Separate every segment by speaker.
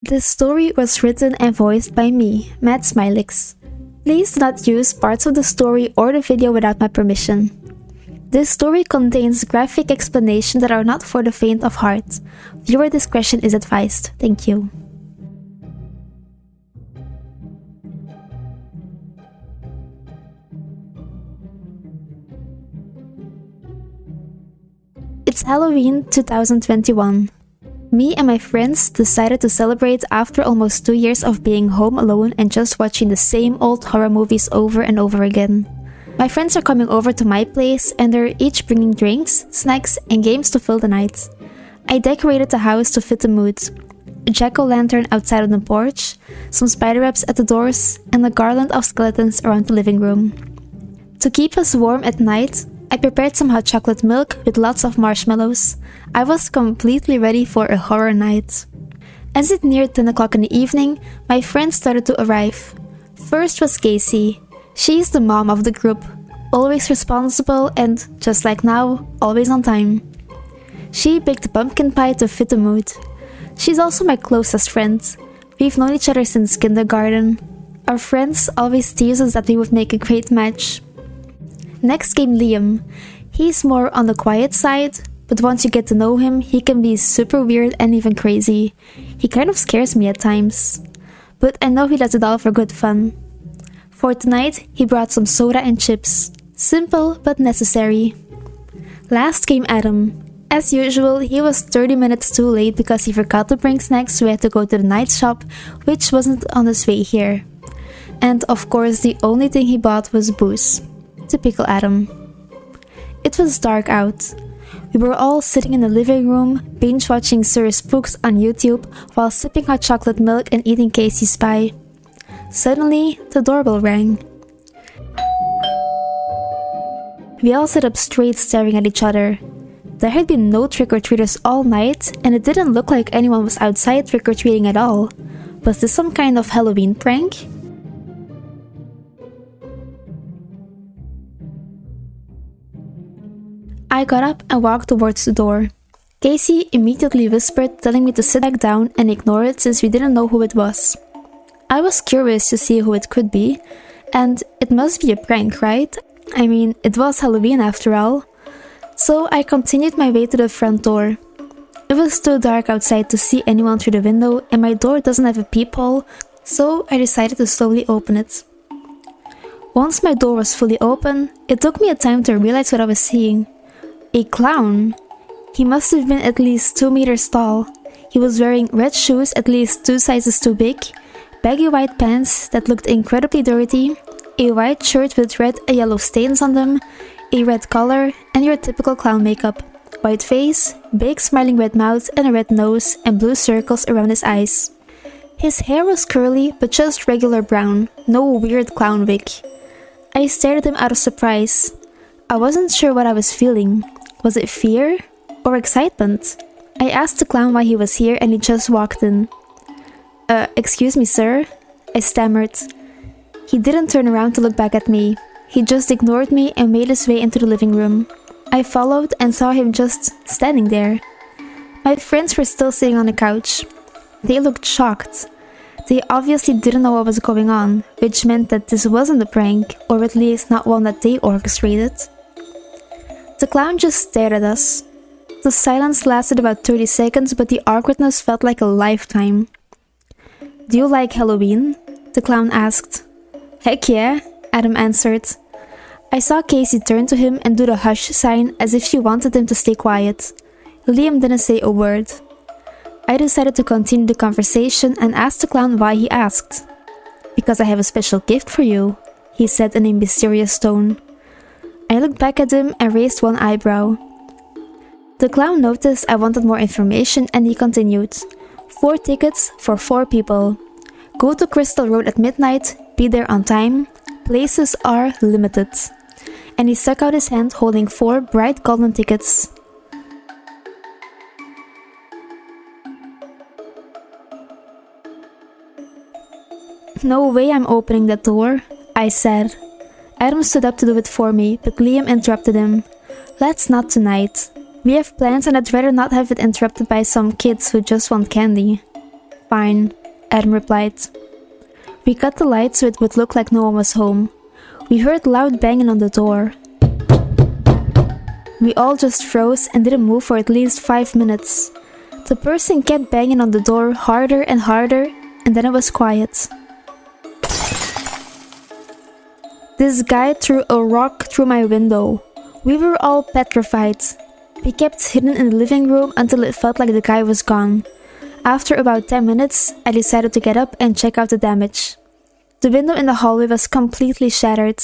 Speaker 1: This story was written and voiced by me, Matt Smilix. Please do not use parts of the story or the video without my permission. This story contains graphic explanations that are not for the faint of heart. Viewer discretion is advised. Thank you. It's Halloween 2021. Me and my friends decided to celebrate after almost 2 years of being home alone and just watching the same old horror movies over and over again. My friends are coming over to my place and they're each bringing drinks, snacks, and games to fill the night. I decorated the house to fit the mood. A jack-o'-lantern outside on the porch, some spider webs at the doors, and a garland of skeletons around the living room. To keep us warm at night, I prepared some hot chocolate milk with lots of marshmallows. I was completely ready for a horror night. As it neared 10 o'clock in the evening, my friends started to arrive. First was Casey. She's the mom of the group, always responsible and, just like now, always on time. She baked a pumpkin pie to fit the mood. She's also my closest friend. We've known each other since kindergarten. Our friends always tease us that we would make a great match. Next came Liam. He's more on the quiet side, but once you get to know him, he can be super weird and even crazy. He kind of scares me at times. But I know he does it all for good fun. For tonight, he brought some soda and chips. Simple but necessary. Last came Adam. As usual, he was 30 minutes too late because he forgot to bring snacks, so we had to go to the night shop, which wasn't on his way here. And of course, the only thing he bought was booze. Typical Adam. It was dark out. We were all sitting in the living room, binge-watching Sir Spooks on YouTube while sipping hot chocolate milk and eating Casey's pie. Suddenly, the doorbell rang. We all sat up straight staring at each other. There had been no trick-or-treaters all night, and it didn't look like anyone was outside trick-or-treating at all. Was this some kind of Halloween prank? I got up and walked towards the door. Casey immediately whispered, telling me to sit back down and ignore it since we didn't know who it was. I was curious to see who it could be, and it must be a prank, right? I mean, it was Halloween after all. So I continued my way to the front door. It was too dark outside to see anyone through the window, and my door doesn't have a peephole, so I decided to slowly open it. Once my door was fully open, it took me a time to realize what I was seeing. A clown. He must have been at least 2 meters tall. He was wearing red shoes at least 2 sizes too big, baggy white pants that looked incredibly dirty, a white shirt with red and yellow stains on them, a red collar, and your typical clown makeup. White face, big smiling red mouth and a red nose and blue circles around his eyes. His hair was curly but just regular brown, no weird clown wig. I stared at him out of surprise. I wasn't sure what I was feeling. Was it fear or excitement? I asked the clown why he was here and he just walked in. Excuse me, sir? I stammered. He didn't turn around to look back at me. He just ignored me and made his way into the living room. I followed and saw him just standing there. My friends were still sitting on the couch. They looked shocked. They obviously didn't know what was going on, which meant that this wasn't a prank, or at least not one that they orchestrated. The clown just stared at us. The silence lasted about 30 seconds, but the awkwardness felt like a lifetime. "Do you like Halloween?" the clown asked. "Heck yeah," Adam answered. I saw Casey turn to him and do the hush sign as if she wanted him to stay quiet. Liam didn't say a word. I decided to continue the conversation and asked the clown why he asked. "Because I have a special gift for you," he said in a mysterious tone. I looked back at him and raised one eyebrow. The clown noticed I wanted more information and he continued. 4 tickets for 4 people. Go to Crystal Road at midnight, be there on time. Places are limited. And he stuck out his hand holding 4 bright golden tickets. "No way I'm opening that door," I said. Adam stood up to do it for me, but Liam interrupted him. "Let's not tonight. We have plans and I'd rather not have it interrupted by some kids who just want candy." Fine, Adam replied. We cut the light so it would look like no one was home. We heard loud banging on the door. We all just froze and didn't move for at least 5 minutes. The person kept banging on the door harder and harder, and then it was quiet. This guy threw a rock through my window. We were all petrified. We kept hidden in the living room until it felt like the guy was gone. After about 10 minutes, I decided to get up and check out the damage. The window in the hallway was completely shattered.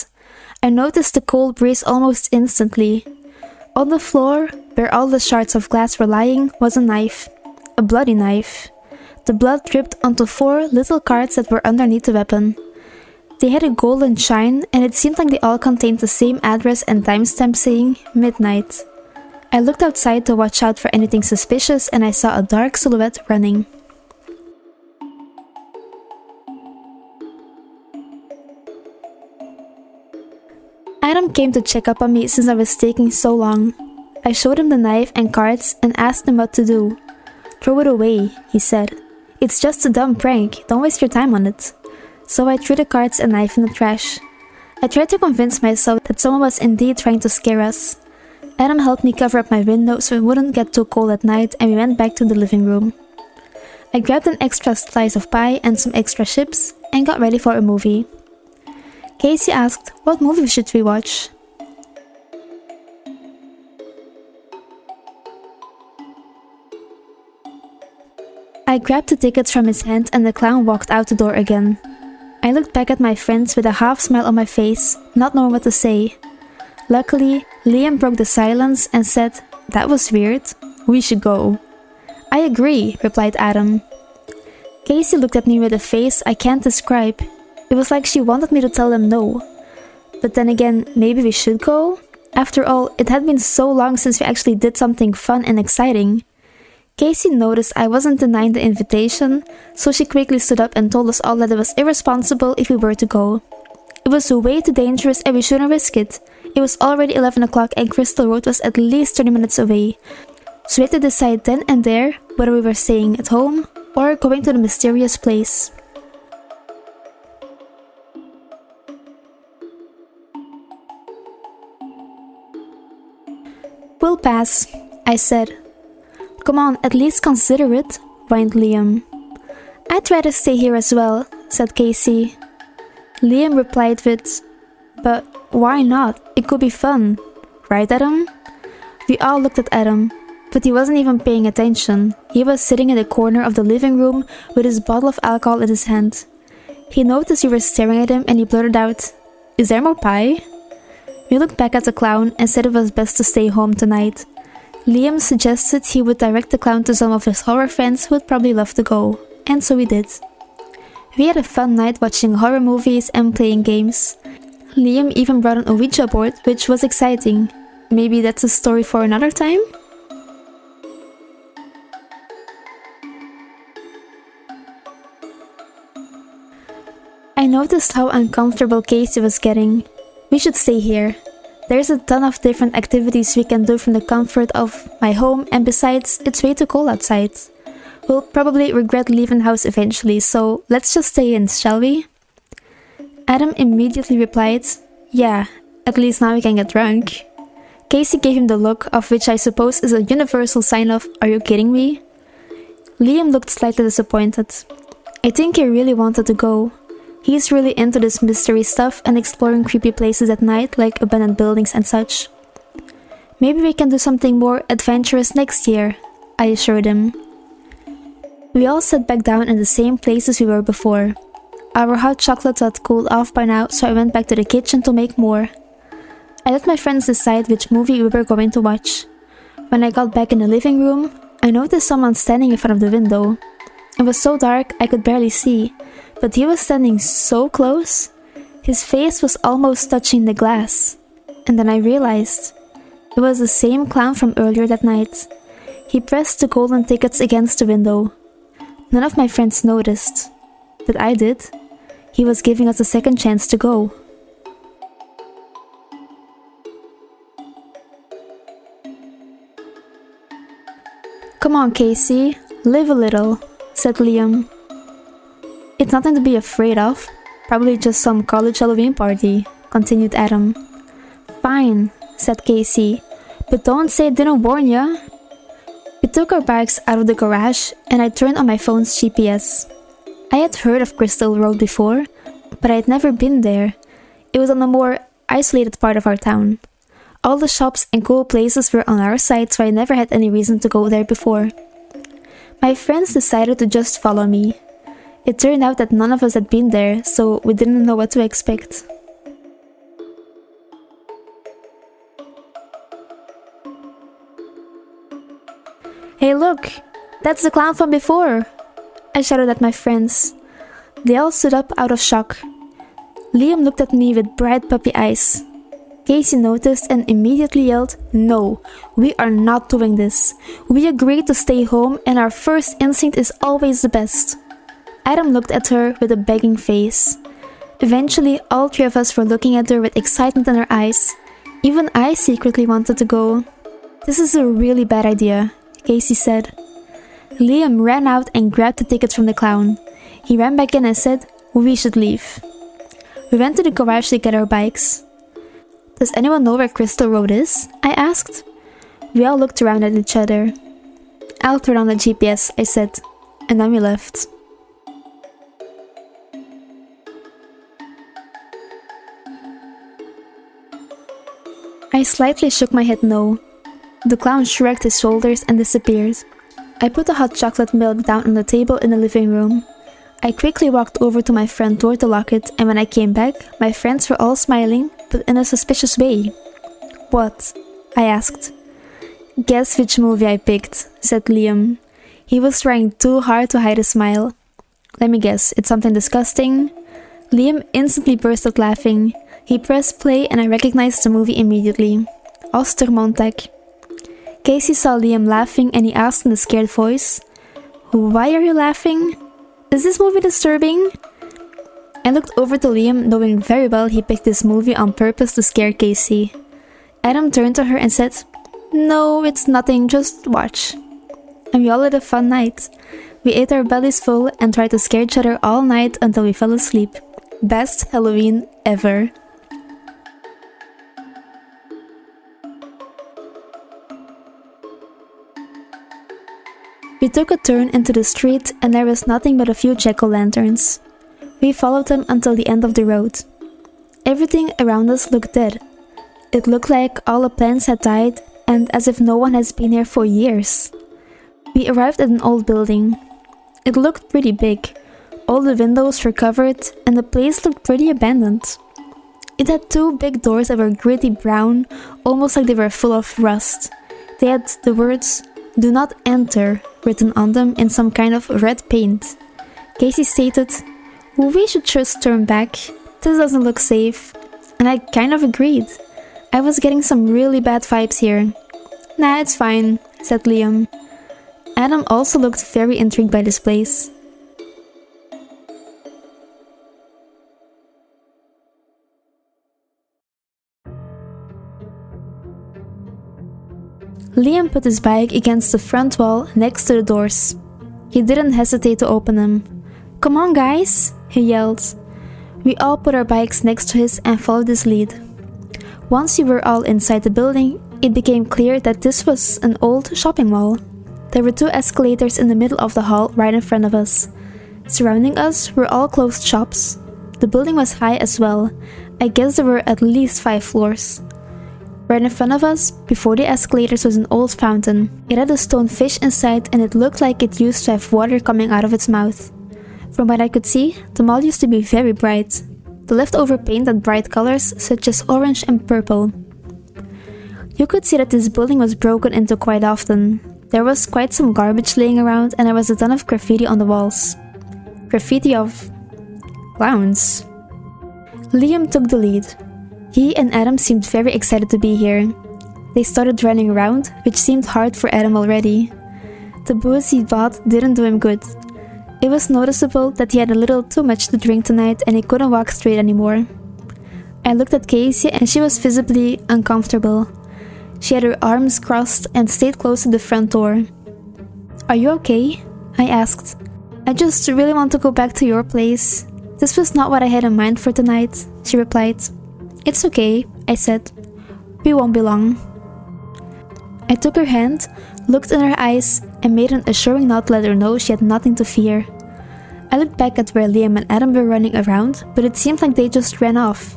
Speaker 1: I noticed the cold breeze almost instantly. On the floor, where all the shards of glass were lying, was a knife. A bloody knife. The blood dripped onto 4 little cards that were underneath the weapon. They had a golden shine, and it seemed like they all contained the same address and timestamp saying midnight. I looked outside to watch out for anything suspicious, and I saw a dark silhouette running. Adam came to check up on me since I was taking so long. I showed him the knife and cards and asked him what to do. Throw it away, he said. It's just a dumb prank, don't waste your time on it. So I threw the cards and knife in the trash. I tried to convince myself that someone was indeed trying to scare us. Adam helped me cover up my window so it wouldn't get too cold at night, and we went back to the living room. I grabbed an extra slice of pie and some extra chips and got ready for a movie. Casey asked, what movie should we watch? I grabbed the tickets from his hand and the clown walked out the door again. I looked back at my friends with a half smile on my face, not knowing what to say. Luckily, Liam broke the silence and said, that was weird. We should go. I agree, replied Adam. Casey looked at me with a face I can't describe. It was like she wanted me to tell them no. But then again, maybe we should go? After all, it had been so long since we actually did something fun and exciting. Casey noticed I wasn't denying the invitation, so she quickly stood up and told us all that it was irresponsible if we were to go. It was way too dangerous and we shouldn't risk it. It was already 11 o'clock and Crystal Road was at least 30 minutes away. So we had to decide then and there whether we were staying at home or going to the mysterious place. We'll pass, I said. Come on, at least consider it, whined Liam. I'd rather stay here as well, said Casey. Liam replied with, but why not? It could be fun. Right, Adam? We all looked at Adam, but he wasn't even paying attention. He was sitting in the corner of the living room with his bottle of alcohol in his hand. He noticed we were staring at him and he blurted out, is there more pie? We looked back at the clown and said it was best to stay home tonight. Liam suggested he would direct the clown to some of his horror friends who would probably love to go, and so we did. We had a fun night watching horror movies and playing games. Liam even brought an Ouija board, which was exciting. Maybe that's a story for another time? I noticed how uncomfortable Casey was getting. We should stay here. There's a ton of different activities we can do from the comfort of my home, and besides, it's way too cold outside. We'll probably regret leaving the house eventually, so let's just stay in, shall we? Adam immediately replied, yeah, at least now we can get drunk. Casey gave him the look, of which I suppose is a universal sign of, are you kidding me? Liam looked slightly disappointed. I think he really wanted to go. He's really into this mystery stuff and exploring creepy places at night like abandoned buildings and such. Maybe we can do something more adventurous next year, I assured him. We all sat back down in the same places we were before. Our hot chocolate had cooled off by now, so I went back to the kitchen to make more. I let my friends decide which movie we were going to watch. When I got back in the living room, I noticed someone standing in front of the window. It was so dark I could barely see, but he was standing so close. His face was almost touching the glass. And then I realized it was the same clown from earlier that night. He pressed the golden tickets against the window. None of my friends noticed, but I did. He was giving us a second chance to go. Come on, Casey, live a little, said Liam. It's nothing to be afraid of. Probably just some college Halloween party, continued Adam. Fine, said Casey, but don't say I didn't warn ya. We took our bikes out of the garage and I turned on my phone's GPS. I had heard of Crystal Road before, but I had never been there. It was on a more isolated part of our town. All the shops and cool places were on our side, so I never had any reason to go there before. My friends decided to just follow me. It turned out that none of us had been there, so we didn't know what to expect. Hey look! That's the clown from before! I shouted at my friends. They all stood up out of shock. Liam looked at me with bright puppy eyes. Casey noticed and immediately yelled, "No, we are not doing this. We agreed to stay home and our first instinct is always the best." Adam looked at her with a begging face. Eventually, all three of us were looking at her with excitement in our eyes. Even I secretly wanted to go. "This is a really bad idea," Casey said. Liam ran out and grabbed the tickets from the clown. He ran back in and said, "We should leave." We went to the garage to get our bikes. "Does anyone know where Crystal Road is?" I asked. We all looked around at each other. "I'll turn on the GPS," I said, and then we left. I slightly shook my head no. The clown shrugged his shoulders and disappeared. I put the hot chocolate milk down on the table in the living room. I quickly walked over to my front door to lock it, and when I came back, my friends were all smiling, but in a suspicious way. "What?" I asked. "Guess which movie I picked," said Liam. He was trying too hard to hide a smile. "Let me guess, it's something disgusting?" Liam instantly burst out laughing. He pressed play and I recognized the movie immediately. Ostermontag. Casey saw Liam laughing and he asked in a scared voice, "Why are you laughing? Is this movie disturbing?" I looked over to Liam, knowing very well he picked this movie on purpose to scare Casey. Adam turned to her and said, "No, it's nothing, just watch." And we all had a fun night. We ate our bellies full and tried to scare each other all night until we fell asleep. Best Halloween ever. We took a turn into the street and there was nothing but a few jack-o'-lanterns. We followed them until the end of the road. Everything around us looked dead. It looked like all the plants had died and as if no one has been here for years. We arrived at an old building. It looked pretty big. All the windows were covered and the place looked pretty abandoned. It had two big doors that were gritty brown, almost like they were full of rust. They had the words, "Do not enter," written on them in some kind of red paint. Casey stated, "We should just turn back. This doesn't look safe." And I kind of agreed. I was getting some really bad vibes here. "Nah, it's fine," said Liam. Adam also looked very intrigued by this place. Liam put his bike against the front wall next to the doors. He didn't hesitate to open them. "Come on, guys," he yelled. We all put our bikes next to his and followed his lead. Once we were all inside the building, it became clear that this was an old shopping mall. There were two escalators in the middle of the hall right in front of us. Surrounding us were all closed shops. The building was high as well. I guess there were at least 5 floors. Right in front of us, before the escalators, was an old fountain. It had a stone fish inside and it looked like it used to have water coming out of its mouth. From what I could see, the mall used to be very bright. The leftover paint had bright colors such as orange and purple. You could see that this building was broken into quite often. There was quite some garbage laying around and there was a ton of graffiti on the walls. Graffiti of clowns. Liam took the lead. He and Adam seemed very excited to be here. They started running around, which seemed hard for Adam already. The booze he bought didn't do him good. It was noticeable that he had a little too much to drink tonight and he couldn't walk straight anymore. I looked at Casey and she was visibly uncomfortable. She had her arms crossed and stayed close to the front door. "Are you okay?" I asked. I just really want to go back to your place. This was not what I had in mind for tonight, she replied. It's okay, I said. We won't be long. I took her hand, looked in her eyes, and made an assuring nod to let her know she had nothing to fear. I looked back at where Liam and Adam were running around, but it seemed like they just ran off.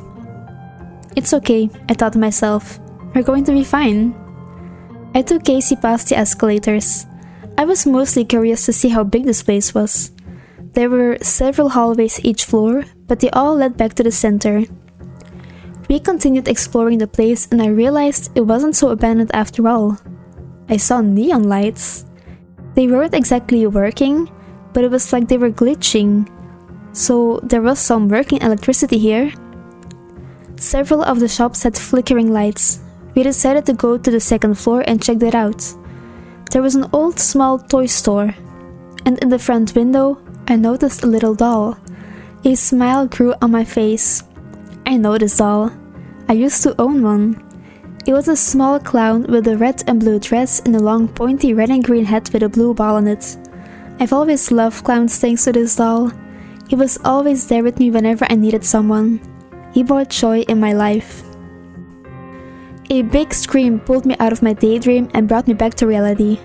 Speaker 1: It's okay, I thought to myself. We're going to be fine. I took Casey past the escalators. I was mostly curious to see how big this place was. There were several hallways each floor, but they all led back to the center. We continued exploring the place and I realized it wasn't so abandoned after all. I saw neon lights. They weren't exactly working, but it was like they were glitching. So there was some working electricity here. Several of the shops had flickering lights. We decided to go to the second floor and check that out. There was an old small toy store, and in the front window, I noticed a little doll. A smile grew on my face. I know this doll. I used to own one. It was a small clown with a red and blue dress and a long pointy red and green hat with a blue ball on it. I've always loved clowns thanks to this doll. He was always there with me whenever I needed someone. He brought joy in my life. A big scream pulled me out of my daydream and brought me back to reality.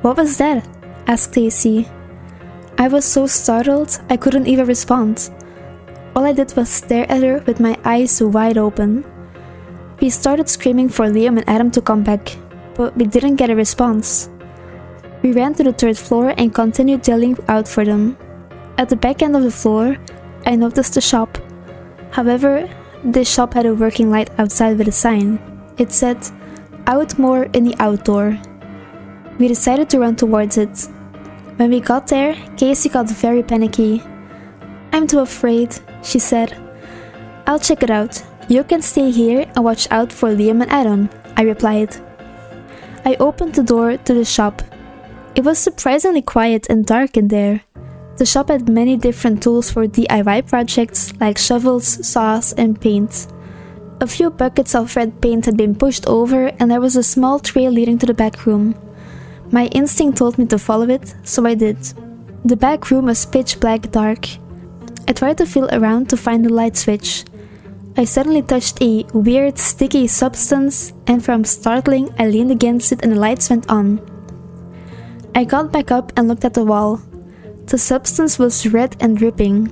Speaker 1: What was that? Asked Casey. I was so startled I couldn't even respond. All I did was stare at her with my eyes wide open. We started screaming for Liam and Adam to come back, but we didn't get a response. We ran to the third floor and continued yelling out for them. At the back end of the floor, I noticed a shop. However, this shop had a working light outside with a sign. It said, "Out more in the outdoor." We decided to run towards it. When we got there, Casey got very panicky. "I'm too afraid," she said. "I'll check it out. You can stay here and watch out for Liam and Adam," I replied. I opened the door to the shop. It was surprisingly quiet and dark in there. The shop had many different tools for DIY projects like shovels, saws, and paint. A few buckets of red paint had been pushed over and there was a small trail leading to the back room. My instinct told me to follow it, so I did. The back room was pitch black dark. I tried to feel around to find the light switch. I suddenly touched a weird sticky substance and from startling I leaned against it and the lights went on. I got back up and looked at the wall. The substance was red and dripping.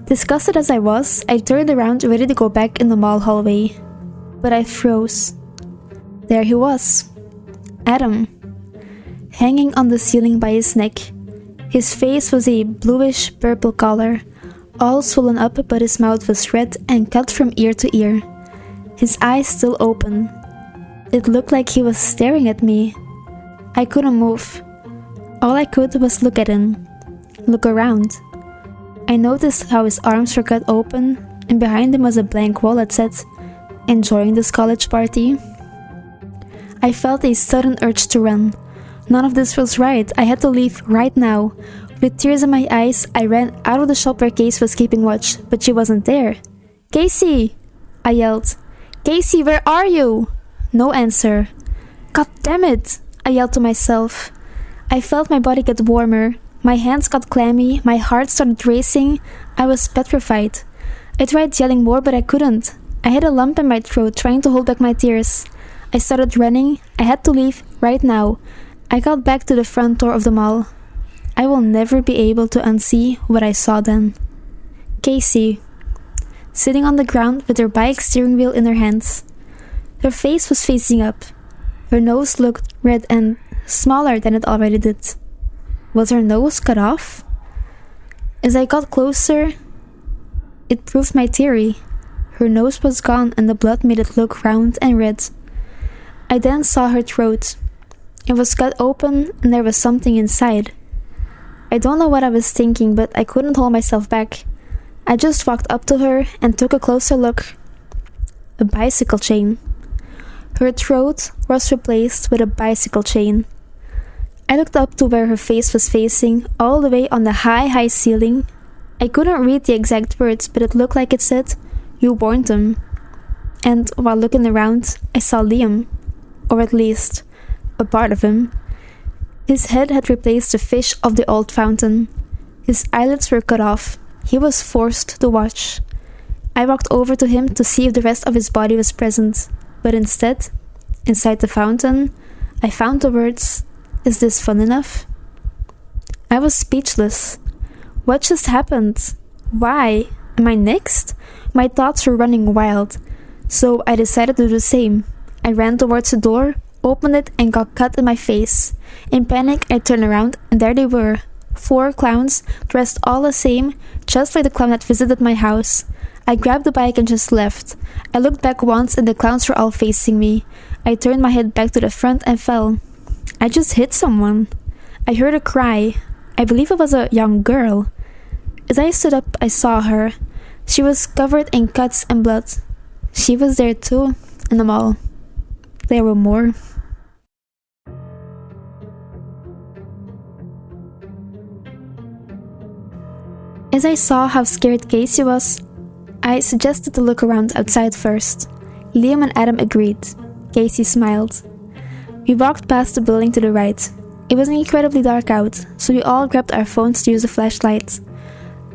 Speaker 1: Disgusted as I was, I turned around ready to go back in the mall hallway. But I froze. There he was. Adam. Hanging on the ceiling by his neck. His face was a bluish purple color, all swollen up but his mouth was red and cut from ear to ear. His eyes still open. It looked like he was staring at me. I couldn't move. All I could was look at him. Look around. I noticed how his arms were cut open and behind him was a blank wall that said, "Enjoying this college party?" I felt a sudden urge to run. None of this was right. I had to leave right now. With tears in my eyes, I ran out of the shop where Casey was keeping watch, but she wasn't there. "Casey!" I yelled. "Casey, where are you?" No answer. "God damn it!" I yelled to myself. I felt my body get warmer. My hands got clammy, my heart started racing. I was petrified. I tried yelling more, but I couldn't. I had a lump in my throat, trying to hold back my tears. I started running. I had to leave right now. I got back to the front door of the mall. I will never be able to unsee what I saw then. Casey, sitting on the ground with her bike steering wheel in her hands. Her face was facing up. Her nose looked red and smaller than it already did. Was her nose cut off? As I got closer, it proved my theory. Her nose was gone and the blood made it look round and red. I then saw her throat. It was cut open and there was something inside. I don't know what I was thinking, but I couldn't hold myself back. I just walked up to her and took a closer look. A bicycle chain. Her throat was replaced with a bicycle chain. I looked up to where her face was facing, all the way on the high ceiling. I couldn't read the exact words, but it looked like it said, "You warned them." And while looking around, I saw Liam. Or at least, a part of him. His head had replaced the fish of the old fountain. His eyelids were cut off. He was forced to watch. I walked over to him to see if the rest of his body was present, but instead, inside the fountain, I found the words, "Is this fun enough?" I was speechless. What just happened? Why? Am I next? My thoughts were running wild, so I decided to do the same. I ran towards the door, opened it, and got cut in my face. In panic, I turned around, and there they were. 4 clowns, dressed all the same, just like the clown that visited my house. I grabbed the bike and just left. I looked back once and the clowns were all facing me. I turned my head back to the front and fell. I just hit someone. I heard a cry. I believe it was a young girl. As I stood up, I saw her. She was covered in cuts and blood. She was there too, in the mall. There were more. As I saw how scared Casey was, I suggested to look around outside first. Liam and Adam agreed. Casey smiled. We walked past the building to the right. It was incredibly dark out, so we all grabbed our phones to use a flashlight.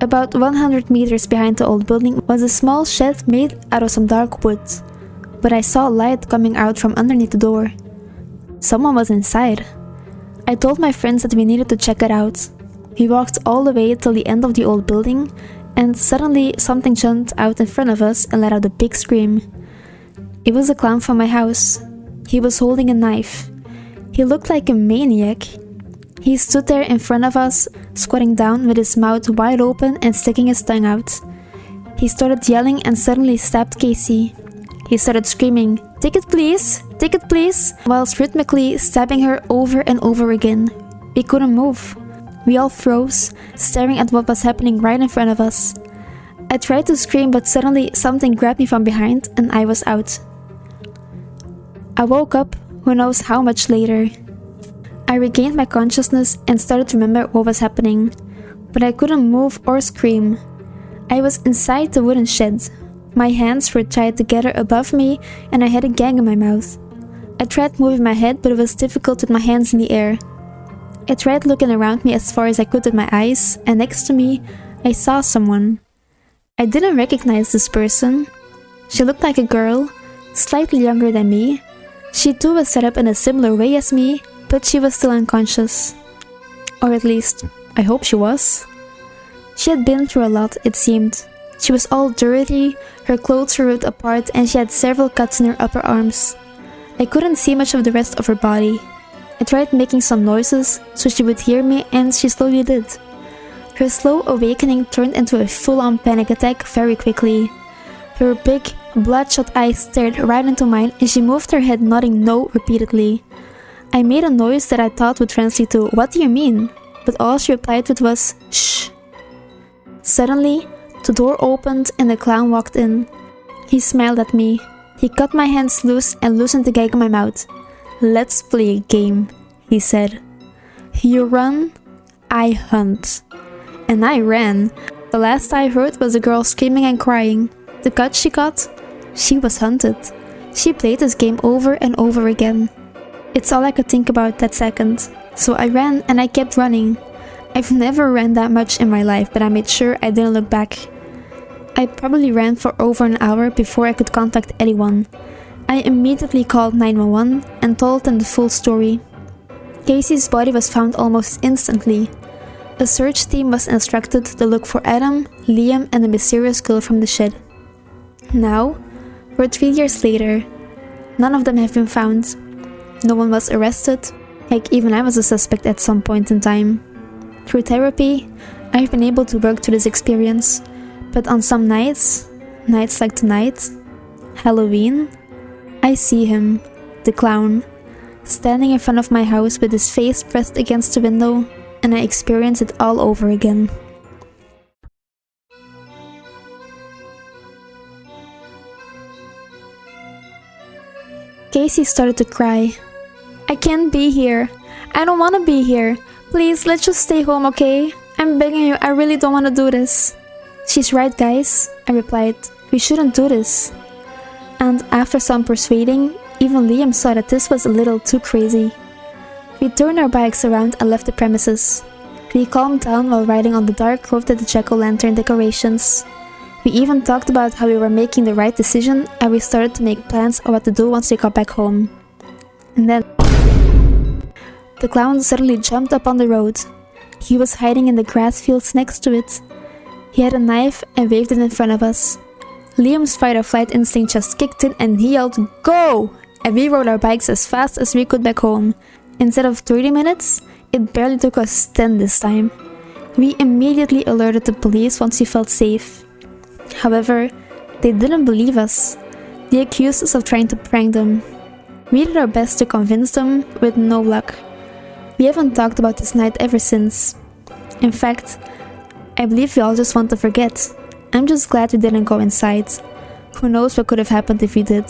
Speaker 1: About 100 meters behind the old building was a small shed made out of some dark wood, but I saw light coming out from underneath the door. Someone was inside. I told my friends that we needed to check it out. We walked all the way till the end of the old building, and suddenly something jumped out in front of us and let out a big scream. It was a clown from my house. He was holding a knife. He looked like a maniac. He stood there in front of us, squatting down with his mouth wide open and sticking his tongue out. He started yelling and suddenly stabbed Casey. He started screaming, "Ticket please! Ticket please!" whilst rhythmically stabbing her over and over again. We couldn't move. We all froze, staring at what was happening right in front of us. I tried to scream, but suddenly something grabbed me from behind and I was out. I woke up, who knows how much later. I regained my consciousness and started to remember what was happening, but I couldn't move or scream. I was inside the wooden shed. My hands were tied together above me and I had a gag in my mouth. I tried moving my head, but it was difficult with my hands in the air. I tried looking around me as far as I could with my eyes, and next to me, I saw someone. I didn't recognize this person. She looked like a girl, slightly younger than me. She too was set up in a similar way as me, but she was still unconscious. Or at least, I hope she was. She had been through a lot, it seemed. She was all dirty, her clothes were ripped apart, and she had several cuts in her upper arms. I couldn't see much of the rest of her body. I tried making some noises so she would hear me, and she slowly did. Her slow awakening turned into a full-on panic attack very quickly. Her big, bloodshot eyes stared right into mine and she moved her head nodding no repeatedly. I made a noise that I thought would translate to, "What do you mean?" But all she replied with was, "Shh." Suddenly, the door opened and the clown walked in. He smiled at me. He cut my hands loose and loosened the gag in my mouth. "Let's play a game," he said. "You run, I hunt." And I ran. The last I heard was a girl screaming and crying. The cut she got, she was hunted. She played this game over and over again. It's all I could think about that second. So I ran and I kept running. I've never ran that much in my life, but I made sure I didn't look back. I probably ran for over an hour before I could contact anyone. I immediately called 911 and told them the full story. Casey's body was found almost instantly. A search team was instructed to look for Adam, Liam, and the mysterious girl from the shed. Now, we're 3 years later. None of them have been found. No one was arrested. Heck, even I was a suspect at some point in time. Through therapy, I've been able to work through this experience. But on some nights like tonight, Halloween, I see him, the clown, standing in front of my house with his face pressed against the window, and I experience it all over again. Casey started to cry. "I can't be here. I don't want to be here. Please, let's just stay home, okay? I'm begging you, I really don't want to do this." "She's right, guys," I replied. "We shouldn't do this." And after some persuading, even Liam saw that this was a little too crazy. We turned our bikes around and left the premises. We calmed down while riding on the dark road with the jack-o'-lantern decorations. We even talked about how we were making the right decision, and we started to make plans on what to do once we got back home. And then the clown suddenly jumped up on the road. He was hiding in the grass fields next to it. He had a knife and waved it in front of us. Liam's fight-or-flight instinct just kicked in and he yelled, "Go!" And we rode our bikes as fast as we could back home. Instead of 30 minutes, it barely took us 10 this time. We immediately alerted the police once we felt safe. However, they didn't believe us. They accused us of trying to prank them. We did our best to convince them, with no luck. We haven't talked about this night ever since. In fact, I believe we all just want to forget. I'm just glad we didn't go inside. Who knows what could have happened if we did.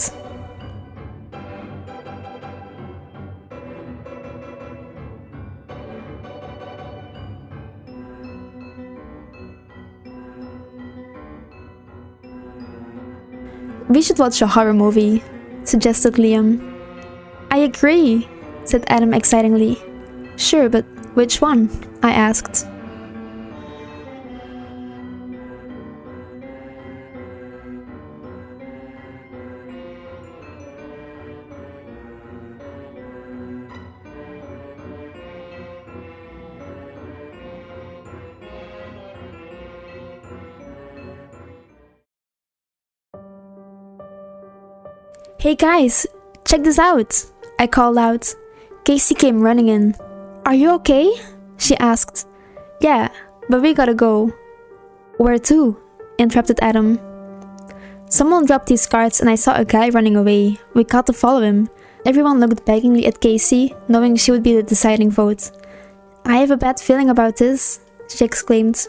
Speaker 1: We should watch a horror movie, suggested Liam. I agree, said Adam excitingly. Sure, but which one? I asked. Hey guys, check this out! I called out. Casey came running in. Are you okay? She asked. Yeah, but we gotta go. Where to? Interrupted Adam. Someone dropped these cards and I saw a guy running away. We got to follow him. Everyone looked beggingly at Casey, knowing she would be the deciding vote. I have a bad feeling about this, she exclaimed.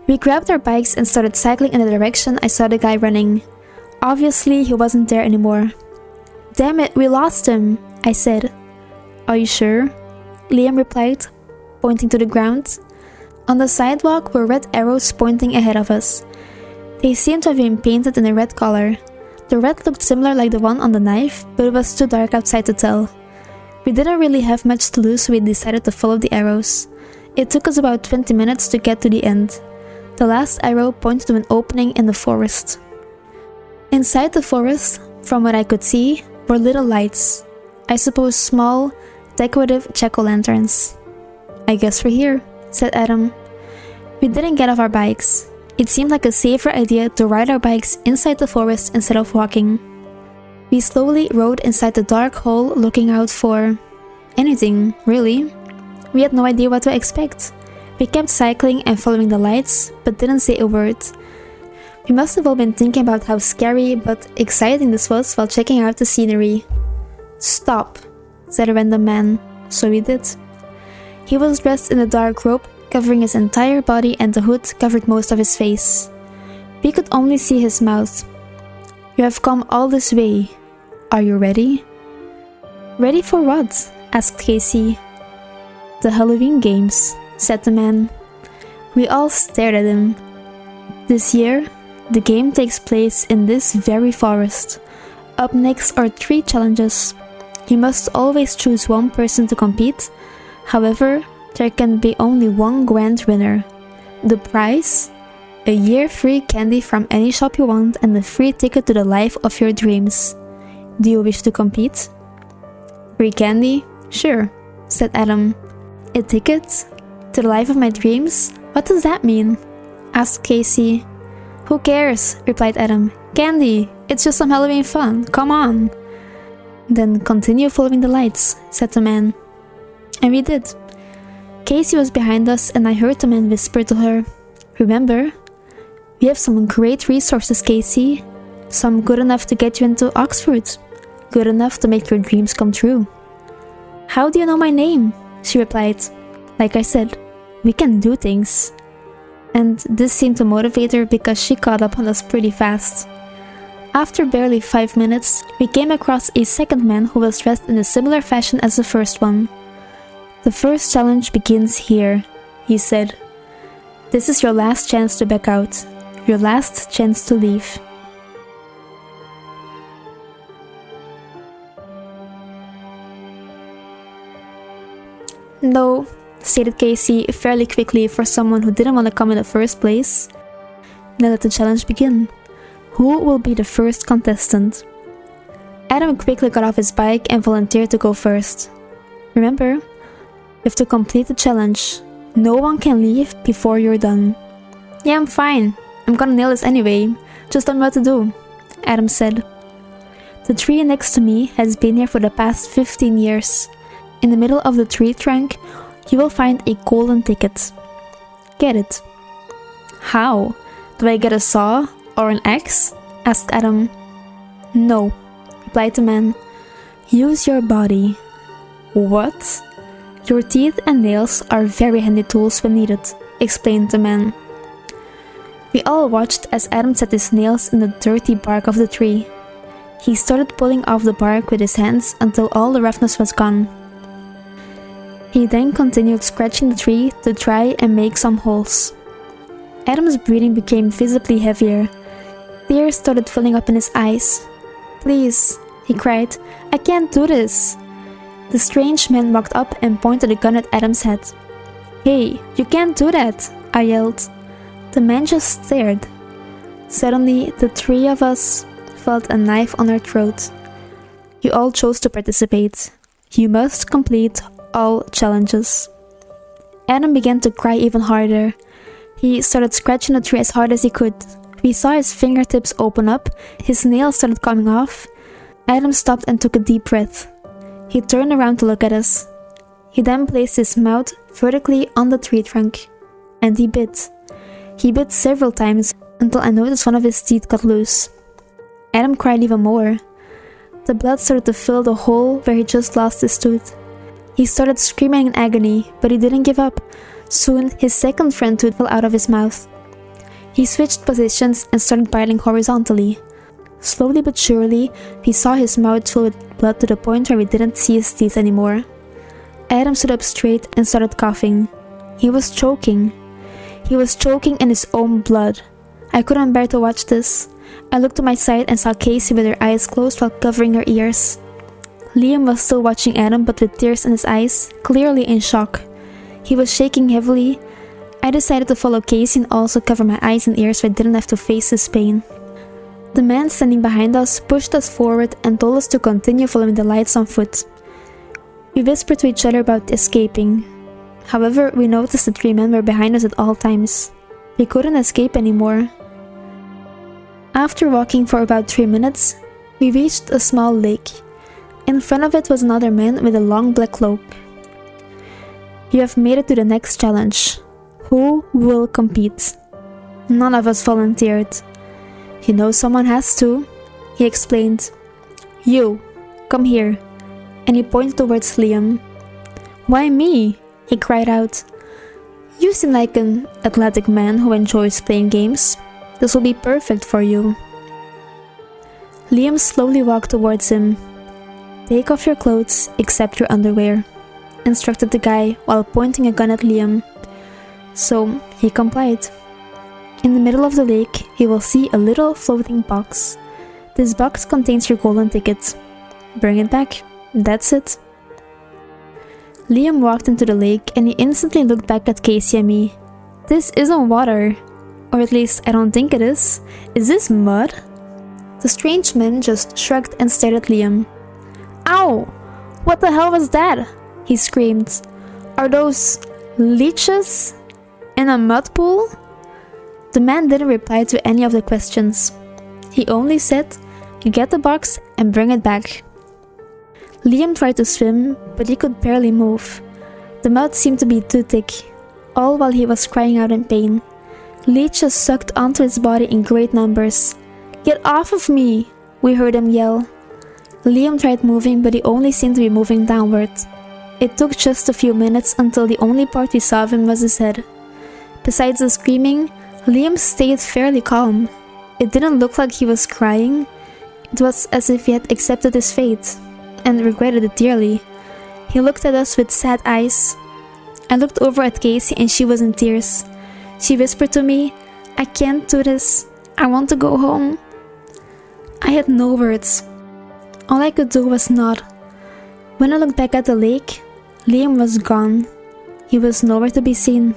Speaker 1: We grabbed our bikes and started cycling in the direction I saw the guy running. Obviously, he wasn't there anymore. Damn it, we lost him, I said. Are you sure? Liam replied, pointing to the ground. On the sidewalk were red arrows pointing ahead of us. They seemed to have been painted in a red color. The red looked similar like the one on the knife, but it was too dark outside to tell. We didn't really have much to lose, so we decided to follow the arrows. It took us about 20 minutes to get to the end. The last arrow pointed to an opening in the forest. Inside the forest, from what I could see, were little lights. I suppose small, decorative jack-o'-lanterns. I guess we're here, said Adam. We didn't get off our bikes. It seemed like a safer idea to ride our bikes inside the forest instead of walking. We slowly rode inside the dark hole looking out for anything, really. We had no idea what to expect. We kept cycling and following the lights, but didn't say a word. We must have all been thinking about how scary but exciting this was while checking out the scenery. Stop, said a random man, so we did. He was dressed in a dark robe, covering his entire body, and the hood covered most of his face. We could only see his mouth. You have come all this way. Are you ready? Ready for what? Asked Casey. The Halloween games, said the man. We all stared at him. This year, the game takes place in this very forest. Up next are 3 challenges. You must always choose one person to compete. However, there can be only one grand winner. The prize? A year free candy from any shop you want and a free ticket to the life of your dreams. Do you wish to compete? Free candy? Sure, said Adam. A ticket? To the life of my dreams? What does that mean? Asked Casey. Who cares? Replied Adam. Candy! It's just some Halloween fun. Come on! Then continue following the lights, said the man. And we did. Casey was behind us and I heard the man whisper to her, Remember, we have some great resources, Casey. Some good enough to get you into Oxford. Good enough to make your dreams come true. How do you know my name? She replied. Like I said, we can do things. And this seemed to motivate her because she caught up on us pretty fast. After barely 5 minutes, we came across a second man who was dressed in a similar fashion as the first one. The first challenge begins here, he said. This is your last chance to back out. Your last chance to leave. No, stated Casey fairly quickly for someone who didn't want to come in the first place. Now let the challenge begin. Who will be the first contestant? Adam quickly got off his bike and volunteered to go first. Remember, you have to complete the challenge. No one can leave before you're done. Yeah, I'm fine. I'm gonna nail this anyway. Just tell me what to do, Adam said. The tree next to me has been here for the past 15 years. In the middle of the tree trunk, you will find a golden ticket. Get it. How? Do I get a saw or an axe? Asked Adam. No, replied the man. Use your body. What? Your teeth and nails are very handy tools when needed, explained the man. We all watched as Adam set his nails in the dirty bark of the tree. He started pulling off the bark with his hands until all the roughness was gone. He then continued scratching the tree to try and make some holes. Adam's breathing became visibly heavier. Tears started filling up in his eyes. Please, he cried, I can't do this. The strange man walked up and pointed a gun at Adam's head. Hey, you can't do that, I yelled. The man just stared. Suddenly, the three of us felt a knife on our throat. You all chose to participate. You must complete all challenges. Adam began to cry even harder. He started scratching the tree as hard as he could. We saw his fingertips open up, his nails started coming off. Adam stopped and took a deep breath. He turned around to look at us. He then placed his mouth vertically on the tree trunk. And he bit. He bit several times until I noticed one of his teeth got loose. Adam cried even more. The blood started to fill the hole where he just lost his tooth. He started screaming in agony, but he didn't give up. Soon, his second front tooth fell out of his mouth. He switched positions and started biting horizontally. Slowly but surely, we saw his mouth fill with blood to the point where we didn't see his teeth anymore. Adam stood up straight and started coughing. He was choking. He was choking in his own blood. I couldn't bear to watch this. I looked to my side and saw Casey with her eyes closed while covering her ears. Liam was still watching Adam but with tears in his eyes, clearly in shock. He was shaking heavily. I decided to follow Casey and also cover my eyes and ears so I didn't have to face his pain. The man standing behind us pushed us forward and told us to continue following the lights on foot. We whispered to each other about escaping. However, we noticed the three men were behind us at all times. We couldn't escape anymore. After walking for about 3 minutes, we reached a small lake. In front of it was another man with a long black cloak. You have made it to the next challenge. Who will compete? None of us volunteered. You know someone has to, he explained. You, come here. And he pointed towards Liam. Why me? He cried out. You seem like an athletic man who enjoys playing games. This will be perfect for you. Liam slowly walked towards him. Take off your clothes except your underwear, instructed the guy while pointing a gun at Liam. So he complied. In the middle of the lake, you will see a little floating box. This box contains your golden ticket. Bring it back. That's it. Liam walked into the lake and he instantly looked back at Casey and me. This isn't water. Or at least I don't think it is. Is this mud? The strange man just shrugged and stared at Liam. Ow! What the hell was that? He screamed. Are those leeches in a mud pool? The man didn't reply to any of the questions. He only said, get the box and bring it back. Liam tried to swim, but he could barely move. The mud seemed to be too thick, all while he was crying out in pain. Leeches sucked onto his body in great numbers. Get off of me! We heard him yell. Liam tried moving, but he only seemed to be moving downward. It took just a few minutes until the only part we saw of him was his head. Besides the screaming, Liam stayed fairly calm. It didn't look like he was crying. It was as if he had accepted his fate, and regretted it dearly. He looked at us with sad eyes. I looked over at Casey and she was in tears. She whispered to me, I can't do this. I want to go home. I had no words. All I could do was nod. When I looked back at the lake, Liam was gone. He was nowhere to be seen.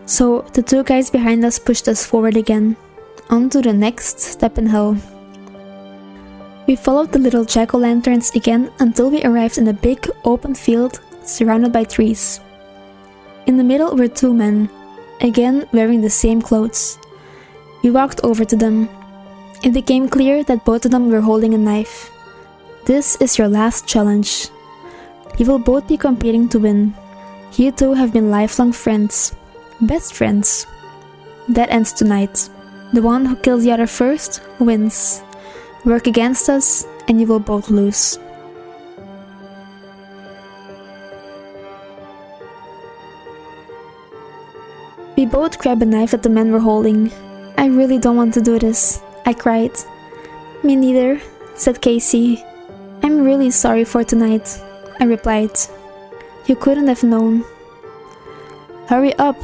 Speaker 1: So the two guys behind us pushed us forward again, onto the next step in hell. We followed the little jack-o'-lanterns again until we arrived in a big open field surrounded by trees. In the middle were two men, again wearing the same clothes. We walked over to them. It became clear that both of them were holding a knife. This is your last challenge. You will both be competing to win. You two have been lifelong friends. Best friends. That ends tonight. The one who kills the other first wins. Work against us and you will both lose. We both grabbed a knife that the men were holding. I really don't want to do this, I cried. Me neither, said Casey. I'm really sorry for tonight, I replied. You couldn't have known. Hurry up,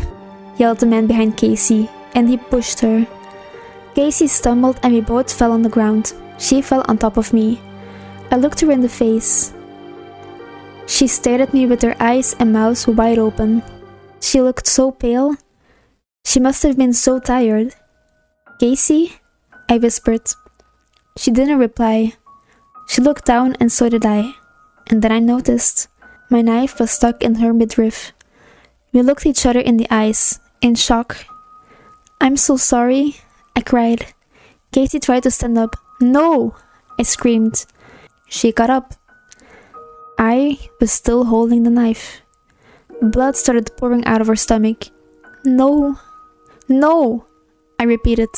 Speaker 1: yelled the man behind Casey, and he pushed her. Casey stumbled and we both fell on the ground. She fell on top of me. I looked her in the face. She stared at me with her eyes and mouth wide open. She looked so pale. She must have been so tired. Casey? I whispered. She didn't reply. She looked down and so did I. And then I noticed my knife was stuck in her midriff. We looked each other in the eyes, in shock. I'm so sorry, I cried. Casey tried to stand up. No! I screamed. She got up. I was still holding the knife. Blood started pouring out of her stomach. No! No! I repeated.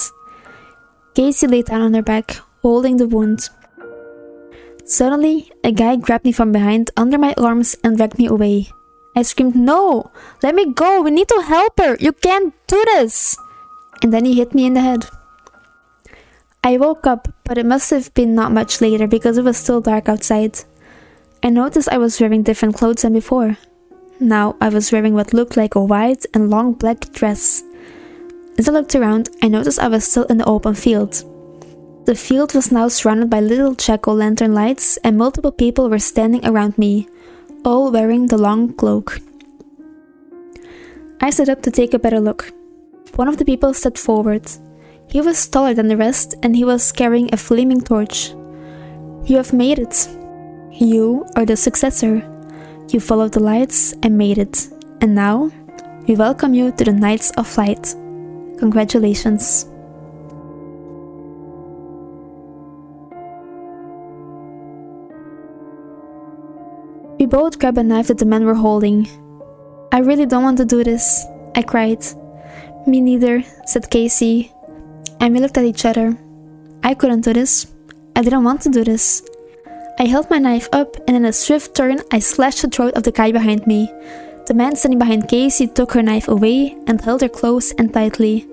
Speaker 1: Casey lay down on her back, holding the wound. Suddenly, a guy grabbed me from behind under my arms and dragged me away. I screamed, No! Let me go! We need to help her! You can't do this! And then he hit me in the head. I woke up, but it must have been not much later because it was still dark outside. I noticed I was wearing different clothes than before. Now I was wearing what looked like a white and long black dress. As I looked around, I noticed I was still in the open field. The field was now surrounded by little jack-o'-lantern lights and multiple people were standing around me, all wearing the long cloak. I stood up to take a better look. One of the people stepped forward. He was taller than the rest and he was carrying a flaming torch. You have made it. You are the successor. You followed the lights and made it. And now, we welcome you to the Knights of Light. Congratulations. We both grabbed a knife that the men were holding. I really don't want to do this, I cried. Me neither, said Casey. And we looked at each other. I couldn't do this. I didn't want to do this. I held my knife up and in a swift turn I slashed the throat of the guy behind me. The man standing behind Casey took her knife away and held her close and tightly.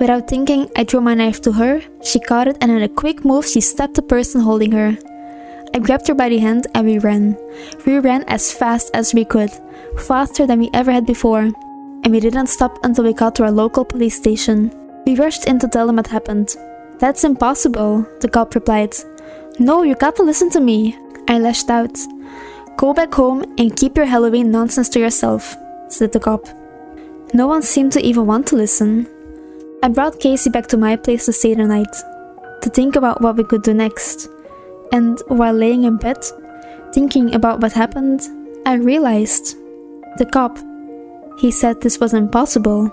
Speaker 1: Without thinking, I threw my knife to her, she caught it and in a quick move she stabbed the person holding her. I grabbed her by the hand and we ran. We ran as fast as we could, faster than we ever had before. And we didn't stop until we got to our local police station. We rushed in to tell them what happened. That's impossible, the cop replied. No, you got to listen to me, I lashed out. Go back home and keep your Halloween nonsense to yourself, said the cop. No one seemed to even want to listen. I brought Casey back to my place to stay the night, to think about what we could do next. And while laying in bed, thinking about what happened, I realized. The cop, he said this was impossible.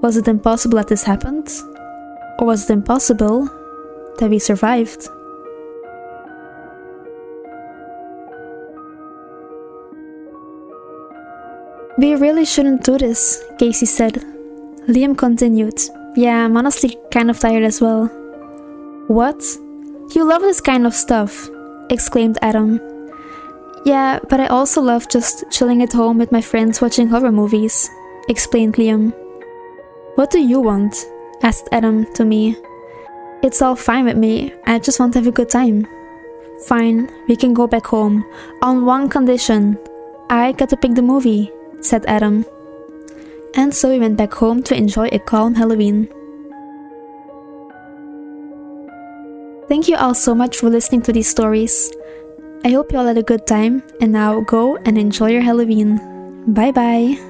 Speaker 1: Was it impossible that this happened? Or was it impossible that we survived? We really shouldn't do this, Casey said. Liam continued. Yeah, I'm honestly kind of tired as well. What? You love this kind of stuff, exclaimed Adam. Yeah, but I also love just chilling at home with my friends watching horror movies, explained Liam. What do you want? Asked Adam to me. It's all fine with me, I just want to have a good time. Fine, we can go back home, on one condition. I get to pick the movie, said Adam. And so we went back home to enjoy a calm Halloween. Thank you all so much for listening to these stories. I hope you all had a good time, and now go and enjoy your Halloween. Bye bye!